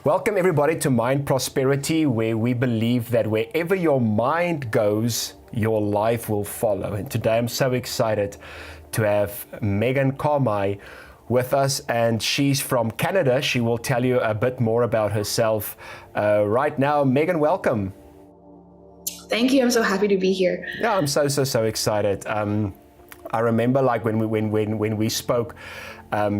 Welcome everybody to Mind Prosperity, where we believe that wherever your mind goes, your life will follow. And today I'm so excited to have Megan Kamei with us, and she's from Canada. She will tell you a bit more about herself right now. Megan, welcome. Thank you. I'm so happy to be here. Yeah, I'm so excited. I remember like when we spoke,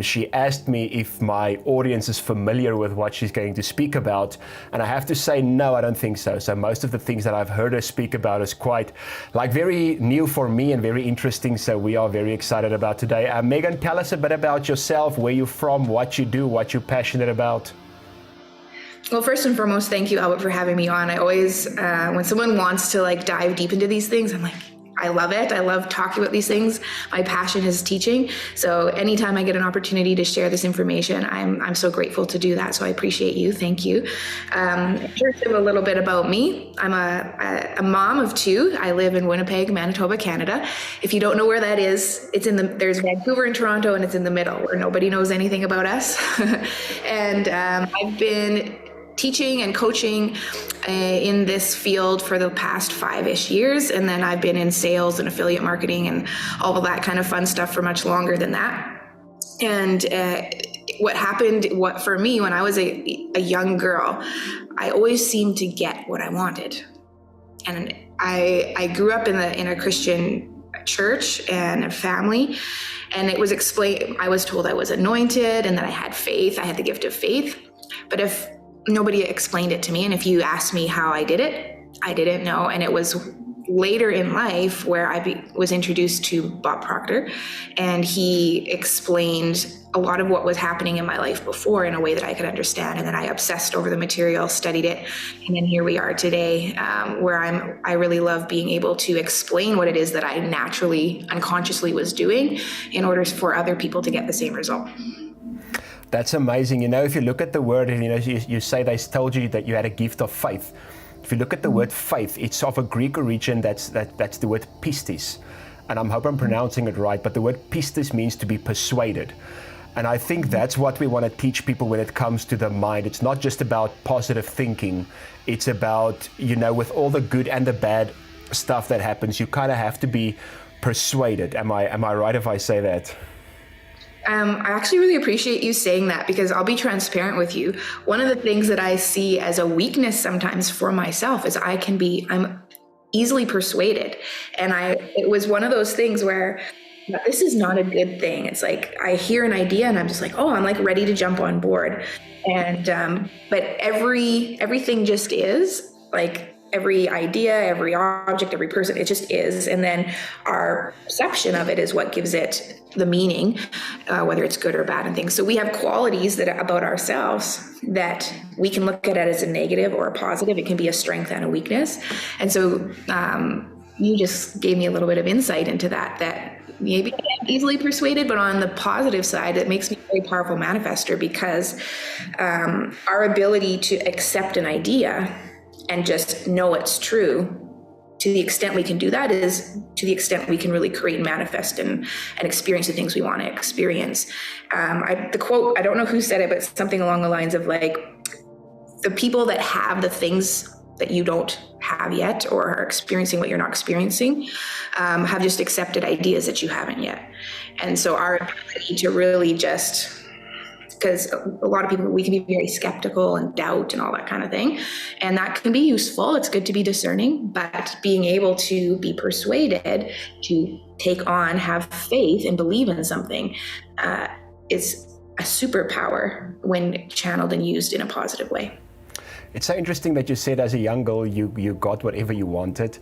she asked me if my audience is familiar with what she's going to speak about, and I have to say no, I don't think so. So most of the things that I've heard her speak about is quite like very new for me and very interesting, so we are very excited about today. Megan, tell us a bit about yourself, where you're from, what you do, what you're passionate about. Well, first and foremost, thank you, Albert, for having me on. I always, when someone wants to dive deep into these things, I'm like, I love it. I love talking about these things. My passion is teaching. So anytime I get an opportunity to share this information, I'm so grateful to do that. So I appreciate you. Thank you. Just a little bit about me. I'm a mom of two. I live in Winnipeg, Manitoba, Canada. If you don't know where that is, there's Vancouver and Toronto, and it's in the middle where nobody knows anything about us. And I've been teaching and coaching in this field for the past 5-ish years. And then I've been in sales and affiliate marketing and all of that kind of fun stuff for much longer than that. And what happened for me when I was a young girl, I always seemed to get what I wanted. And I grew up in a Christian church and a family, and it was explained, I was told I was anointed and that I had faith, I had the gift of faith. But if nobody explained it to me, and if you asked me how I did it, I didn't know. And it was later in life where I was introduced to Bob Proctor, and he explained a lot of what was happening in my life before in a way that I could understand. And then I obsessed over the material, studied it, and then here we are today, where I really love being able to explain what it is that I naturally, unconsciously was doing in order for other people to get the same result. That's amazing. You know, if you look at the word, and you say they told you that you had a gift of faith. If you look at the word faith, it's of a Greek origin. That's the word pistis, and I hope I'm pronouncing it right. But the word pistis means to be persuaded, and I think that's what we want to teach people when it comes to the mind. It's not just about positive thinking. It's about, with all the good and the bad stuff that happens, you kind of have to be persuaded. Am I right if I say that? I actually really appreciate you saying that, because I'll be transparent with you. One of the things that I see as a weakness sometimes for myself is I'm easily persuaded. And it was one of those things where this is not a good thing. It's like I hear an idea and I'm just like, oh, I'm like ready to jump on board. And but everything just is like, every idea, every object, every person, it just is. And then our perception of it is what gives it the meaning, whether it's good or bad and things. So we have qualities about ourselves that we can look at it as a negative or a positive. It can be a strength and a weakness. And so you just gave me a little bit of insight into that maybe I'm easily persuaded, but on the positive side, it makes me a very powerful manifester, because our ability to accept an idea and just know it's true, to the extent we can do that is to the extent we can really create and manifest and experience the things we want to experience. The quote, I don't know who said it, but something along the lines of like, the people that have the things that you don't have yet, or are experiencing what you're not experiencing, have just accepted ideas that you haven't yet. And so our ability to really just, because a lot of people, we can be very skeptical and doubt and all that kind of thing. And that can be useful. It's good to be discerning, but being able to be persuaded to take on, have faith and believe in something is a superpower when channeled and used in a positive way. It's so interesting that you said as a young girl, you got whatever you wanted.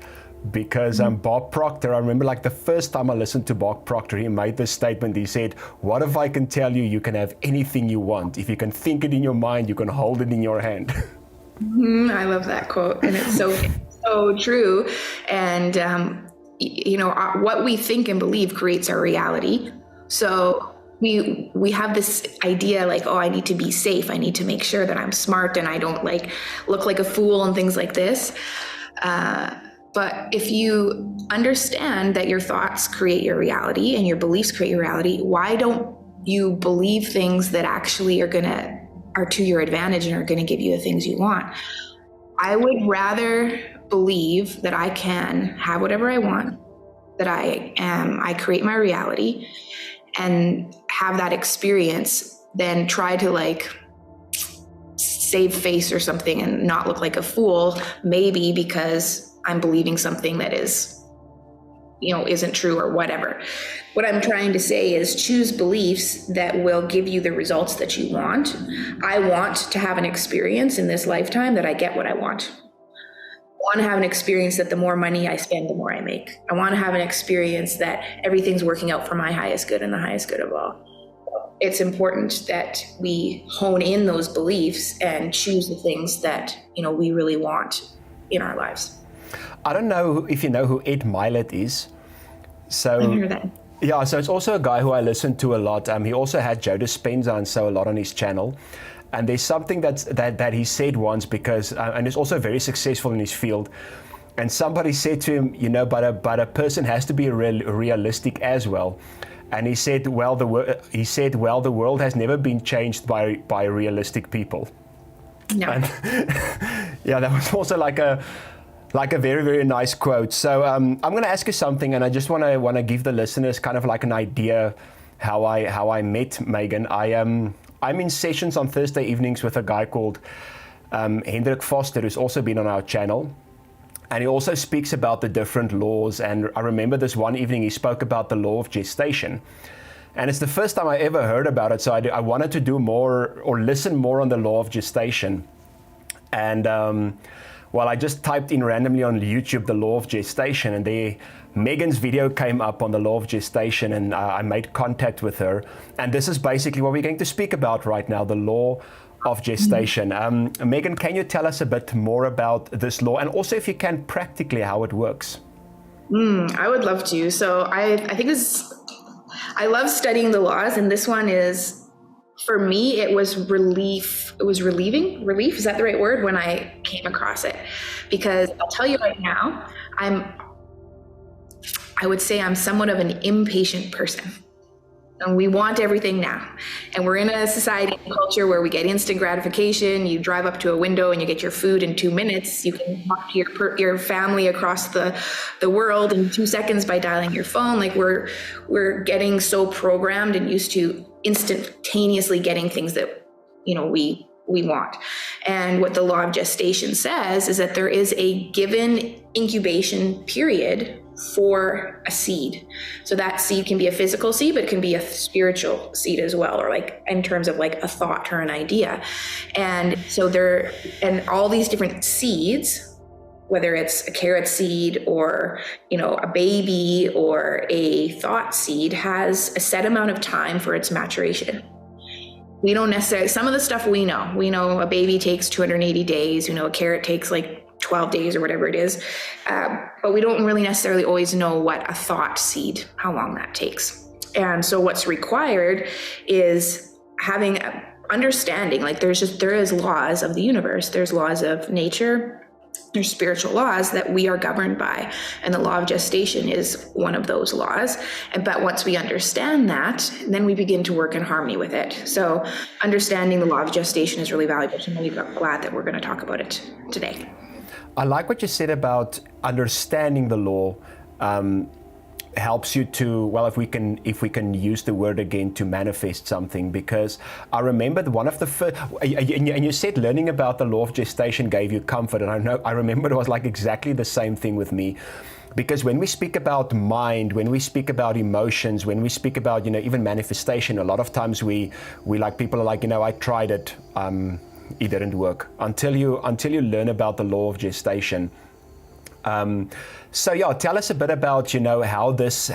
Because Bob Proctor, I remember like the first time I listened to Bob Proctor, he made this statement. He said, what if I can tell you can have anything you want? If you can think it in your mind, you can hold it in your hand. I love that quote. And it's so true. And, what we think and believe creates our reality. So we have this idea like, oh, I need to be safe. I need to make sure that I'm smart and I don't look like a fool and things like this. But if you understand that your thoughts create your reality and your beliefs create your reality, why don't you believe things that actually are going to are to your advantage and are going to give you the things you want. I would rather believe that I can have whatever I want, that I create my reality and have that experience, than try to like save face or something and not look like a fool, maybe because I'm believing something that is, isn't true or whatever. What I'm trying to say is choose beliefs that will give you the results that you want. I want to have an experience in this lifetime that I get what I want. I want to have an experience that the more money I spend, the more I make. I want to have an experience that everything's working out for my highest good and the highest good of all. It's important that we hone in those beliefs and choose the things that, we really want in our lives. I don't know if you know who Ed Milet is. So I hear that. Yeah, so it's also a guy who I listen to a lot. He also had Joe Dispenza and so a lot on his channel. And there's something that he said once, because, and he's also very successful in his field. And somebody said to him, but a person has to be realistic as well. And he said, well, the world has never been changed by realistic people. No. And yeah, that was also like a very, very nice quote. So I'm going to ask you something, and I just want to give the listeners kind of like an idea how I met Megan. I'm in sessions on Thursday evenings with a guy called Hendrik Foster, who's also been on our channel. And he also speaks about the different laws. And I remember this one evening he spoke about the law of gestation. And it's the first time I ever heard about it. So I wanted to do more or listen more on the law of gestation. And I just typed in randomly on YouTube the law of gestation, and there Megan's video came up on the law of gestation, and I made contact with her. And this is basically what we're going to speak about right now, the law of gestation. Megan, can you tell us a bit more about this law, and also, if you can, practically how it works? I would love to. So I think I love studying the laws, and this one is, for me, it was relief. It was relieving. Relief, is that the right word? When I came across it, because I'll tell you right now, I would say I'm somewhat of an impatient person. And we want everything now. And we're in a society and culture where we get instant gratification. You drive up to a window and you get your food in 2 minutes. You can talk to your family across the world in 2 seconds by dialing your phone. Like we're getting so programmed and used to instantaneously getting things that, we want. And what the law of gestation says is that there is a given incubation period for a seed. So that seed can be a physical seed, but it can be a spiritual seed as well, or like in terms of like a thought or an idea. And so and all these different seeds, whether it's a carrot seed or, a baby or a thought seed, has a set amount of time for its maturation. We don't necessarily, some of the stuff we know a baby takes 280 days, a carrot takes like 12 days or whatever it is. But we don't really necessarily always know what a thought seed, how long that takes. And so what's required is having understanding, like there is laws of the universe. There's laws of nature. There's spiritual laws that we are governed by. And the law of gestation is one of those laws. But once we understand that, then we begin to work in harmony with it. So understanding the law of gestation is really valuable. So I'm really glad that we're going to talk about it today. I like what you said about understanding the law helps you to, well, if we can use the word again, to manifest something. Because I remember one of the first, and you said learning about the law of gestation gave you comfort, and I remember it was like exactly the same thing with me. Because when we speak about mind, when we speak about emotions, when we speak about, even manifestation, a lot of times we like, people are like, I tried it, it didn't work, until you learn about the law of gestation. So yeah, tell us a bit about how this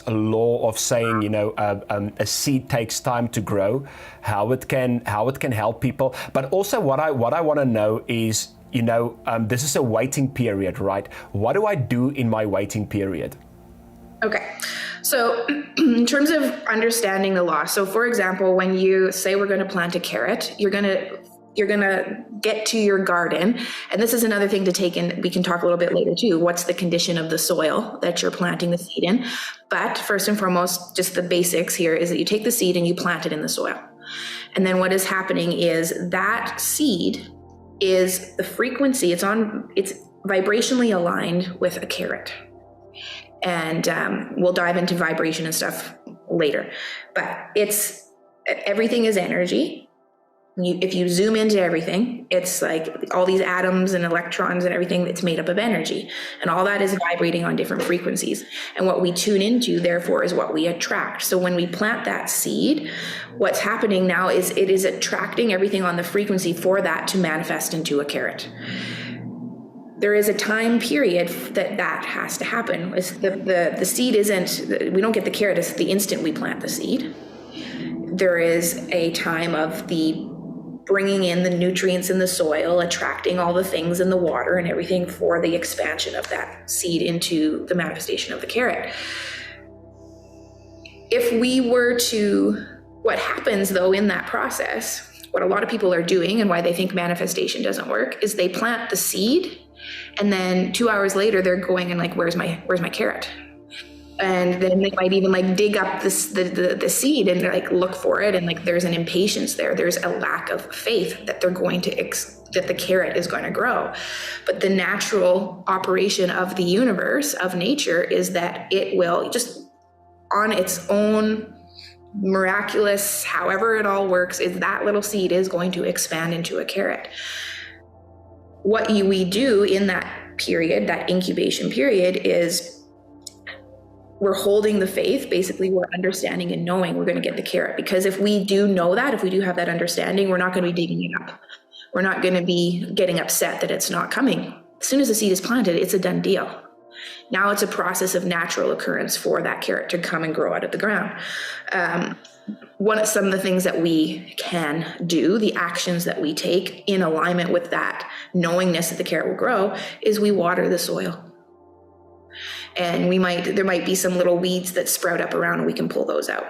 law of saying a seed takes time to grow, how it can help people. But also what I want to know is this is a waiting period, right? What do I do in my waiting period? Okay. So in terms of understanding the law, so for example, when you say we're going to plant a carrot, you're going to get to your garden. And this is another thing to take in. We can talk a little bit later too. What's the condition of the soil that you're planting the seed in? But first and foremost, just the basics here is that you take the seed and you plant it in the soil. And then what is happening is that seed is the frequency, it's vibrationally aligned with a carrot. And we'll dive into vibration and stuff later, but everything is energy. If you zoom into everything, it's like all these atoms and electrons and everything that's made up of energy, and all that is vibrating on different frequencies. And what we tune into, therefore, is what we attract. So when we plant that seed, what's happening now is it is attracting everything on the frequency for that to manifest into a carrot. There is a time period that has to happen. The seed isn't, we don't get the carrot it's the instant we plant the seed. There is a time of the bringing in the nutrients in the soil, attracting all the things in the water and everything for the expansion of that seed into the manifestation of the carrot. What happens though in that process, what a lot of people are doing and why they think manifestation doesn't work, is they plant the seed and then 2 hours later they're going and like, where's my carrot? And then they might even like dig up the seed and like look for it, and like there's an impatience there. There's a lack of faith that they're going to that the carrot is going to grow. But the natural operation of the universe, of nature, is that it will just on its own miraculous, however it all works, is that little seed is going to expand into a carrot. What we do in that period, that incubation period, is we're holding the faith. Basically, we're understanding and knowing we're going to get the carrot. Because if we do know that, if we do have that understanding, we're not going to be digging it up. We're not going to be getting upset that it's not coming. As soon as the seed is planted, it's a done deal. Now it's a process of natural occurrence for that carrot to come and grow out of the ground. Some of the things that we can do, the actions that we take in alignment with that knowingness that the carrot will grow, is we water the soil. And there might be some little weeds that sprout up around and we can pull those out.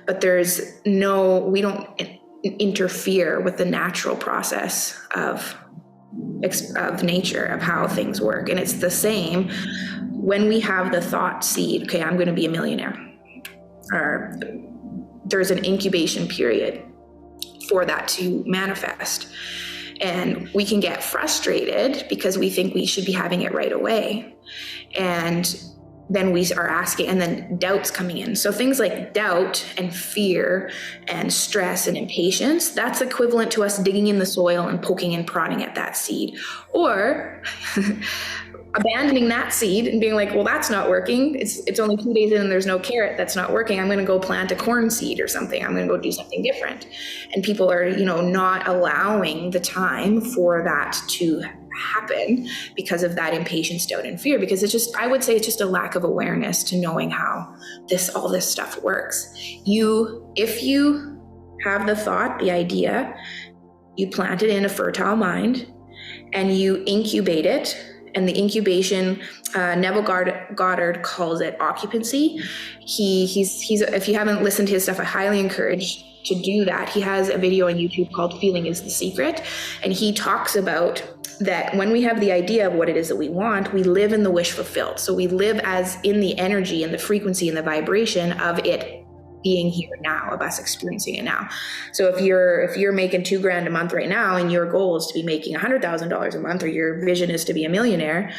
But we don't interfere with the natural process of nature, of how things work. And it's the same when we have the thought seed, okay, I'm going to be a millionaire. Or there's an incubation period for that to manifest. And we can get frustrated because we think we should be having it right away. And then we are asking, and then doubt's coming in. So things like doubt and fear and stress and impatience, that's equivalent to us digging in the soil and poking and prodding at that seed. Or abandoning that seed and being like, well, that's not working. It's only 2 days in and there's no carrot. That's not working. I'm going to go plant a corn seed or something. I'm going to go do something different. And people are, not allowing the time for that to happen because of that impatience, doubt, and fear. Because I would say it's just a lack of awareness to knowing how all this stuff works. If you have the thought, the idea, you plant it in a fertile mind and you incubate it. And the incubation, Neville Goddard calls it occupancy. He's if you haven't listened to his stuff, I highly encourage to do that. He has a video on YouTube called Feeling is the Secret. And he talks about that when we have the idea of what it is that we want, we live in the wish fulfilled. So we live as in the energy and the frequency and the vibration of it being here now, of us experiencing it now. So if you're making $2,000 a month right now and your goal is to be making $100,000 a month, or your vision is to be a millionaire,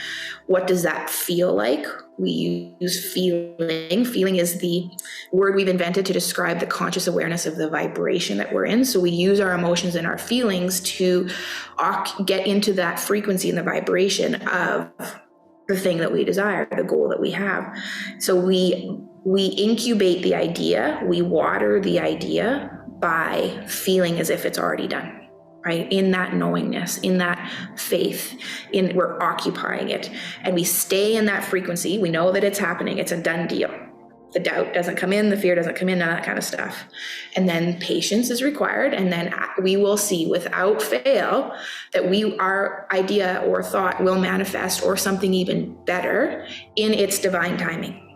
what does that feel like? We use feeling. Feeling is the word we've invented to describe the conscious awareness of the vibration that we're in. So we use our emotions and our feelings to get into that frequency and the vibration of the thing that we desire, the goal that we have. So we incubate the idea, we water the idea by feeling as if it's already done, right? In that knowingness, in that faith, we're occupying it, and we stay in that frequency. We know that it's happening. It's a done deal. The doubt doesn't come in, the fear doesn't come in, none of that kind of stuff. And then patience is required. And then we will see without fail that our idea or thought will manifest, or something even better, in its divine timing.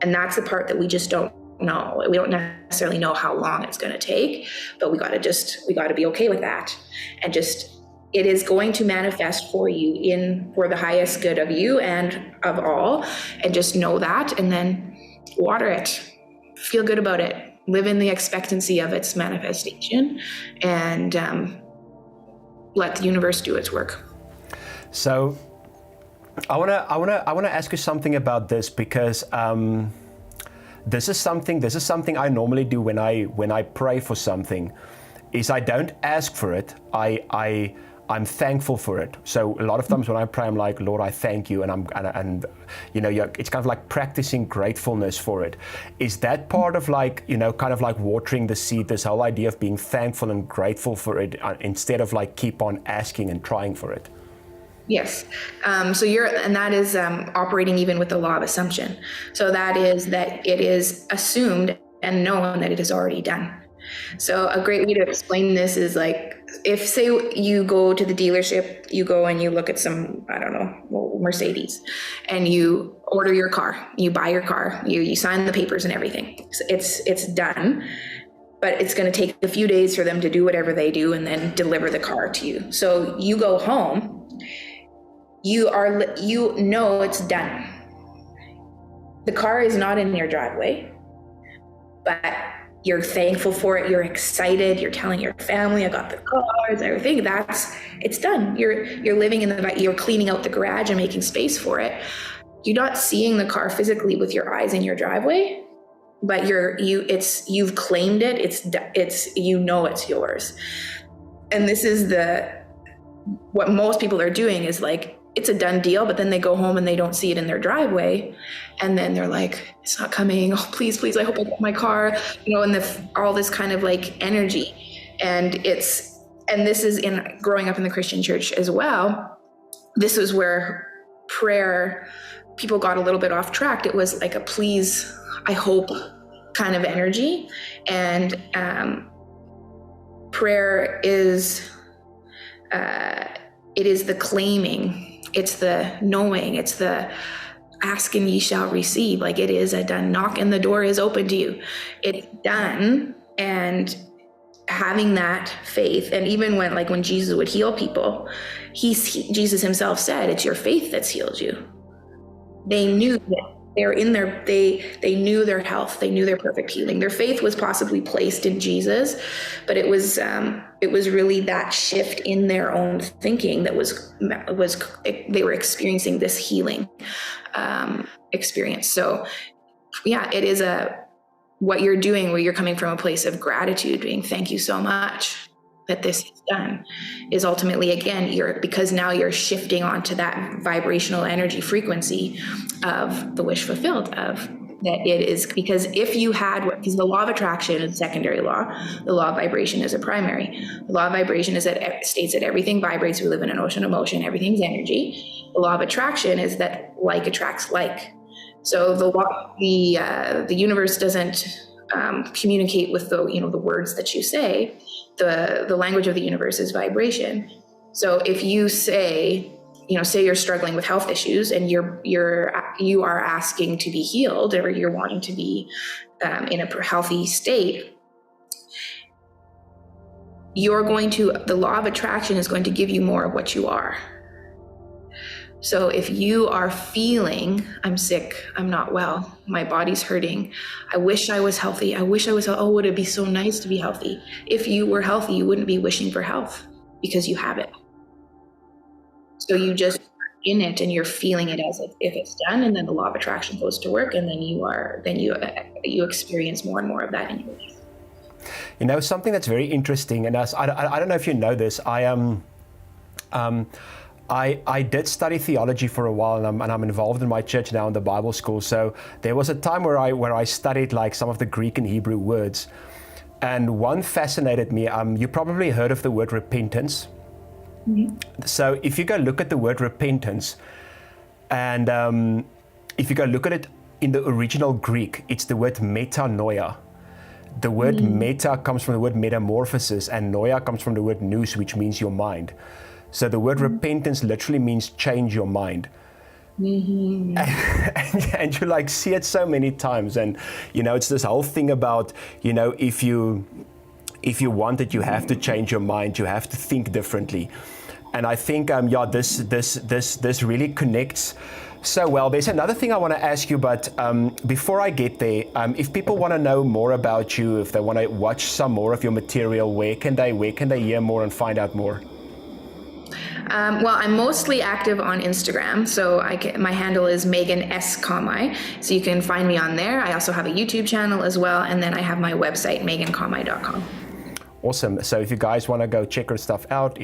And that's the part that we just don't know. We don't necessarily know how long it's going to take, but we got to be okay with that. And it is going to manifest for you for the highest good of you and of all. And just know that, and then water it. Feel good about it. live in the expectancy of its manifestation, and let the universe do its work. So I wanna ask you something about this, because this is something I normally do when I pray for something. Is I don't ask for it. I'm thankful for it. So a lot of times when I pray, I'm like, Lord, I thank you, and it's kind of like practicing gratefulness for it. Is that part of like, kind of like watering the seed, this whole idea of being thankful and grateful for it, instead of like keep on asking and trying for it? Yes. And that is operating even with the law of assumption. So that is that it is assumed and known that it is already done. So a great way to explain this is like, if say you go to the dealership, you go and you look at some, I don't know, Mercedes, and you order your car, you buy your car, you sign the papers and everything. So it's done, but it's going to take a few days for them to do whatever they do and then deliver the car to you. So you go home, you know it's done. The car is not in your driveway, but you're thankful for it. You're excited. You're telling your family, I got the cars, everything. It's done. You're living you're cleaning out the garage and making space for it. You're not seeing the car physically with your eyes in your driveway, but you've claimed it. It's yours. And this is what most people are doing is like, it's a done deal, but then they go home and they don't see it in their driveway. And then they're like, it's not coming. Oh, please, I hope I get my car, and all this kind of like energy. And this is in growing up in the Christian church as well. This is where prayer, people got a little bit off track. It was like a please, I hope kind of energy. And prayer is, it is the claiming. It's the knowing, it's the ask and ye shall receive. Like it is a done. Knock and the door is open to you. It's done. And having that faith, and even when Jesus would heal people, Jesus himself said, it's your faith that's healed you. They knew that they're in they knew their health, they knew their perfect healing. Their faith was possibly placed in Jesus, but it was really that shift in their own thinking that they were experiencing this healing experience. So yeah, it is what you're doing, where you're coming from a place of gratitude, being thank you so much that this is done, is ultimately, again, because now you're shifting onto that vibrational energy frequency of the wish fulfilled, of that it is, because because the law of attraction is a secondary law, the law of vibration is a primary. The law of vibration states that everything vibrates. We live in an ocean of motion, everything's energy. The law of attraction is that like attracts like. So the universe doesn't communicate with the words that you say. The language of the universe is vibration. So if you say you're struggling with health issues and you are asking to be healed, or you're wanting to be in a healthy state, the law of attraction is going to give you more of what you are. So if you are feeling, I'm sick, I'm not well, my body's hurting, I wish I was healthy, oh, would it be so nice to be healthy? If you were healthy, you wouldn't be wishing for health, because you have it. So you just are in it and you're feeling it as if it's done, and then the law of attraction goes to work, and then you experience more and more of that in your life. Something that's very interesting, and I don't know if you know this, I did study theology for a while, and I'm involved in my church now in the Bible school. So there was a time where I studied like some of the Greek and Hebrew words, and one fascinated me. You probably heard of the word repentance. Mm-hmm. So if you go look at the word repentance, and if you go look at it in the original Greek, it's the word metanoia. The word meta comes from the word metamorphosis, and noia comes from the word nous, which means your mind. So the word repentance literally means change your mind. Mm-hmm. And you see it so many times, and it's this whole thing about if you want it, you have to change your mind, you have to think differently. And I think, this really connects so well. There's another thing I want to ask you, but before I get there, if people want to know more about you, if they want to watch some more of your material, where can they hear more and find out more? Well, I'm mostly active on Instagram, so my handle is Megan S. Kamei, so you can find me on there. I also have a YouTube channel as well, and then I have my website, megankamei.com. Awesome. So if you guys want to go check her stuff out,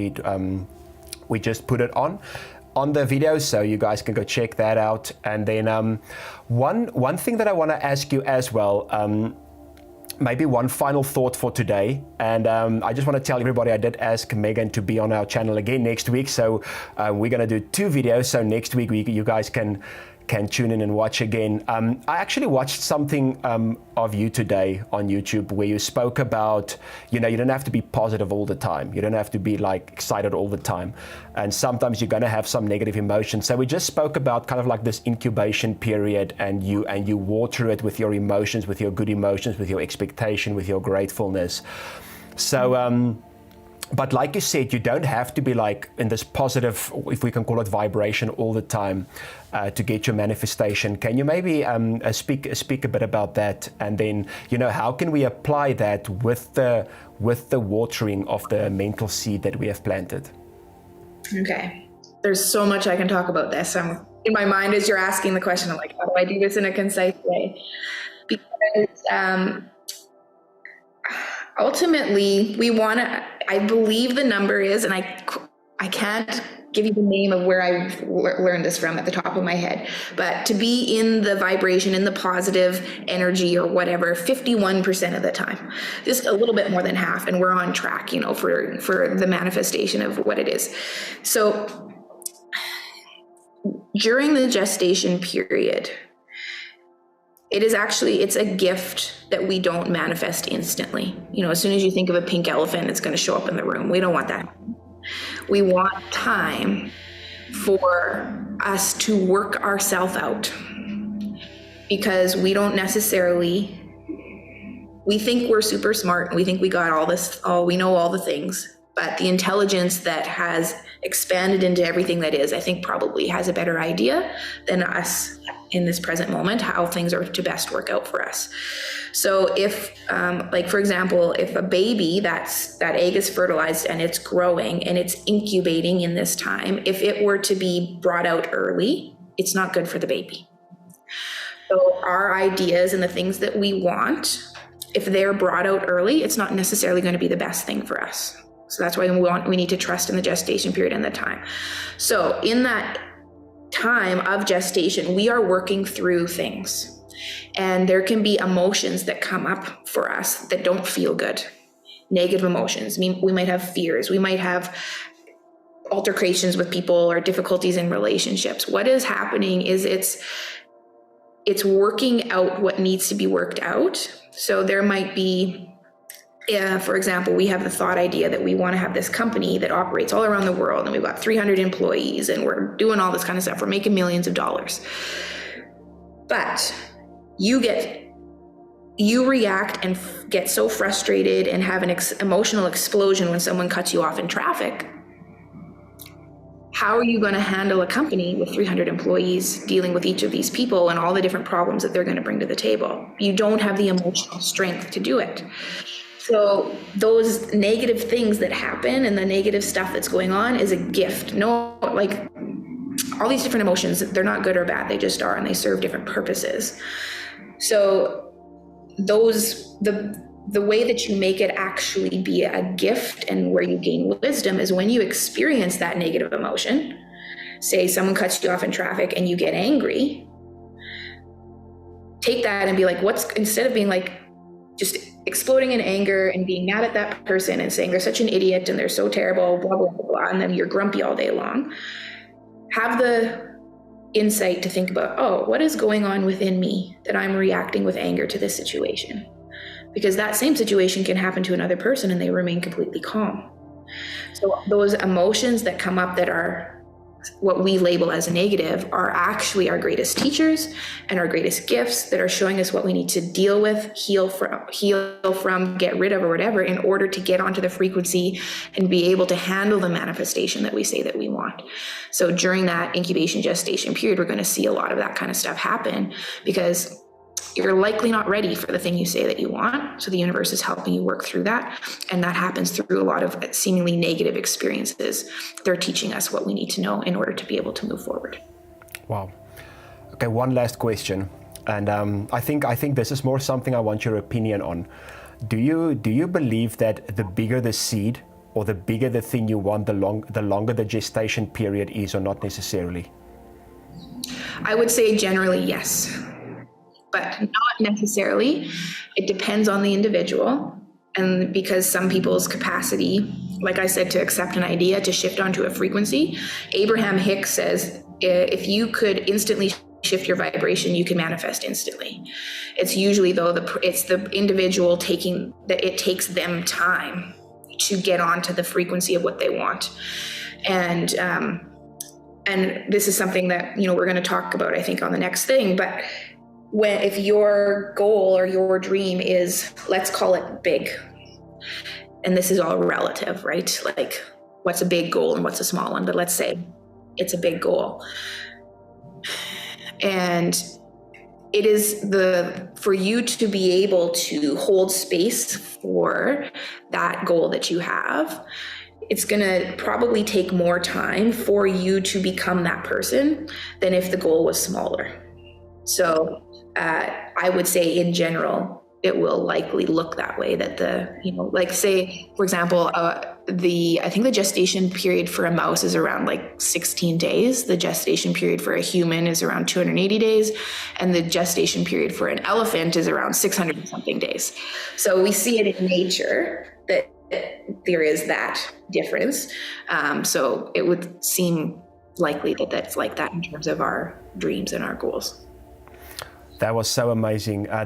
we just put it on the video, so you guys can go check that out. And then one thing that I want to ask you as well, maybe one final thought for today, and I just want to tell everybody I did ask Megan to be on our channel again next week, so we're going to do 2 videos, so next week you guys can tune in and watch again. I actually watched something of you today on YouTube where you spoke about, you don't have to be positive all the time. You don't have to be like excited all the time. And sometimes you're going to have some negative emotions. So we just spoke about kind of like this incubation period, and you water it with your emotions, with your good emotions, with your expectation, with your gratefulness. So, but like you said, you don't have to be like in this positive, if we can call it vibration, all the time to get your manifestation. Can you maybe speak a bit about that? And then, how can we apply that with the watering of the mental seed that we have planted? Okay. There's so much I can talk about this. I'm in my mind as you're asking the question. I'm like, how do I do this in a concise way? Because ultimately, I believe the number is, and I can't give you the name of where I learned this from at the top of my head, but to be in the vibration, in the positive energy or whatever, 51% of the time, just a little bit more than half, and we're on track, for the manifestation of what it is. So during the gestation period, it's a gift that we don't manifest instantly. As soon as you think of a pink elephant, it's going to show up in the room. We don't want that. We want time for us to work ourselves out, because we don't necessarily, we think we're super smart and we think we got we know all the things, but the intelligence that has expanded into everything that is, I think probably has a better idea than us in this present moment, how things are to best work out for us. So if, for example, if a baby, that egg is fertilized and it's growing and it's incubating in this time, if it were to be brought out early, it's not good for the baby. So our ideas and the things that we want, if they're brought out early, it's not necessarily going to be the best thing for us. So that's why we need to trust in the gestation period and the time. So in that time of gestation, we are working through things, and there can be emotions that come up for us that don't feel good. Negative emotions. We might have fears. We might have altercations with people or difficulties in relationships. What is happening is it's working out what needs to be worked out. So there might be, for example, we have the thought idea that we want to have this company that operates all around the world, and we've got 300 employees, and we're doing all this kind of stuff. We're making millions of dollars. But you react and get so frustrated and have an emotional explosion when someone cuts you off in traffic. How are you going to handle a company with 300 employees dealing with each of these people and all the different problems that they're going to bring to the table? You don't have the emotional strength to do it. So those negative things that happen and the negative stuff that's going on is a gift. No, like all these different emotions, they're not good or bad. They just are, and they serve different purposes. So the way that you make it actually be a gift and where you gain wisdom is when you experience that negative emotion. Say someone cuts you off in traffic and you get angry. Take that and be like, instead of being like just exploding in anger and being mad at that person and saying they're such an idiot and they're so terrible, blah, blah, blah, blah, and then you're grumpy all day long, have the insight to think about, what is going on within me that I'm reacting with anger to this situation? Because that same situation can happen to another person and they remain completely calm. So those emotions that come up that are what we label as negative are actually our greatest teachers and our greatest gifts that are showing us what we need to deal with, heal from, get rid of, or whatever, in order to get onto the frequency and be able to handle the manifestation that we say that we want. So during that incubation gestation period, we're going to see a lot of that kind of stuff happen, because you're likely not ready for the thing you say that you want. So the universe is helping you work through that. And that happens through a lot of seemingly negative experiences. They're teaching us what we need to know in order to be able to move forward. Wow. Okay, one last question. And I think this is more something I want your opinion on. Do you believe that the bigger the seed or the bigger the thing you want, the longer the gestation period is, or not necessarily? I would say generally yes, but not necessarily. It depends on the individual. And because some people's capacity, like I said, to accept an idea, to shift onto a frequency, Abraham Hicks says, if you could instantly shift your vibration, you can manifest instantly. It's usually, though, it's the individual it takes them time to get onto the frequency of what they want. And this is something that, we're going to talk about, I think, on the next thing. But if your goal or your dream is, let's call it big, and this is all relative, right? Like, what's a big goal and what's a small one? But let's say it's a big goal. And it is for you to be able to hold space for that goal that you have, it's going to probably take more time for you to become that person than if the goal was smaller. So I would say in general, it will likely look that way, that like, say, for example, I think the gestation period for a mouse is around like 16 days. The gestation period for a human is around 280 days. And the gestation period for an elephant is around 600 and something days. So we see it in nature that there is that difference. So it would seem likely that that's like that in terms of our dreams and our goals. That was so amazing. I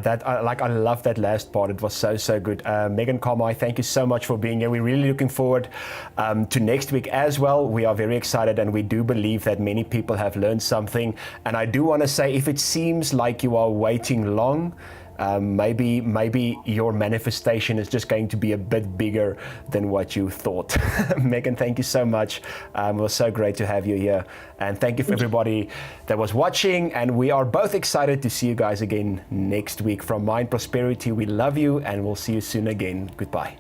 love that last part. It was so good. Megan Kamei, thank you so much for being here. We're really looking forward to next week as well. We are very excited, and we do believe that many people have learned something. And I do want to say, if it seems like you are waiting long, maybe your manifestation is just going to be a bit bigger than what you thought. Megan, thank you so much. It was so great to have you here. And thank you for everybody that was watching. And we are both excited to see you guys again next week. From Mind Prosperity, we love you, and we'll see you soon again. Goodbye.